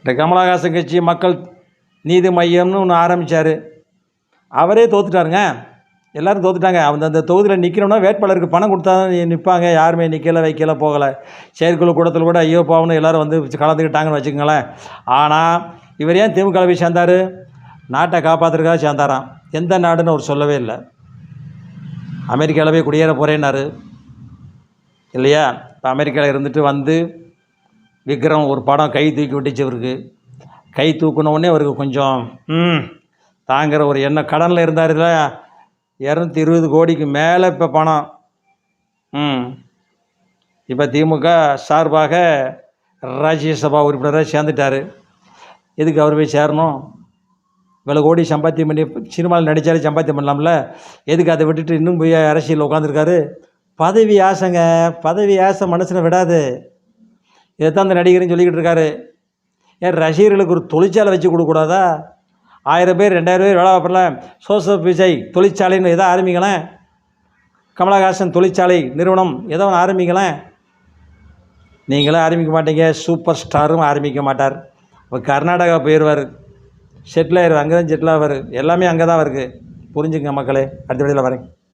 இந்த கமலஹாசன் கட்சி மக்கள் நீதி மையம்னு ஒன்று ஆரம்பித்தார். அவரே தோத்துட்டாருங்க. எல்லோரும் தோத்துட்டாங்க. அந்த தொகுதியில் நிற்கணும்னா வேட்பாளருக்கு பணம் கொடுத்தா தான் நிற்பாங்க. யாருமே நிற்கலை, வைக்கலை, போகலை. செயற்குழு கூட்டத்தில் கூட ஐயோ பாவம்னு எல்லோரும் வந்து கலந்துக்கிட்டாங்கன்னு வச்சுக்கோங்களேன். ஆனால் இவர் ஏன் திமுக போய் சேர்ந்தார்? நாட்டை காப்பாற்றுறதுக்காக சேர்ந்தாராம். எந்த நாடுன்னு அவர் சொல்லவே இல்லை. அமெரிக்காவில் போய் குடியேற போகிறேன்னாரு இல்லையா? இப்போ அமெரிக்காவில் இருந்துட்டு வந்து விக்ரம் ஒரு படம் கை தூக்கி விட்டுச்சு. அவருக்கு கை தூக்குனவுடனே அவருக்கு கொஞ்சம் தாங்கிற ஒரு எண்ணம். கடனில் இருந்தார் இல்லை, 220 கோடிக்கு மேலே இப்போ பணம். இப்போ திமுக சார்பாக ராஜ்யசபா உறுப்பினராக சேர்ந்துட்டார். எதுக்கு அவர் போய் சேரணும்? இவ்வளோ கோடி சம்பாத்தியம் பண்ணி சினிமாவில் நடித்தாலே சம்பாத்தியம் பண்ணலாம்ல. எதுக்கு அதை விட்டுட்டு இன்னும் போய் அரசியலில் உட்காந்துருக்காரு? பதவி ஆசைங்க, பதவி ஆசை மனுஷனை விடாது. இதைத்தான் அந்த நடிகர்னு சொல்லிக்கிட்டு இருக்காரு. ஏன் ரசிகர்களுக்கு ஒரு தொழிற்சாலை வச்சு கொடுக்கூடாதா? 1000 பேர் 2000 பேர் வேலை பார்ப்பல. ஜோசப் விஜய் தொழிற்சாலைன்னு எதோ ஆரம்பிங்களேன். கமலஹாசன் தொழிற்சாலை நிறுவனம் ஏதோ ஒன்று ஆரம்பிங்களேன். நீங்களும் ஆரம்பிக்க மாட்டீங்க, சூப்பர் ஸ்டாரும் ஆரம்பிக்க மாட்டார். இப்போ கர்நாடகா போயிடுவார், செட்டில் ஆயிடுவார். அங்கே தான் செட்டில் ஆவார். எல்லாமே அங்கே தான் இருக்குது. புரிஞ்சுங்க மக்களே. அடுத்த வீடியோவில் வரேன்.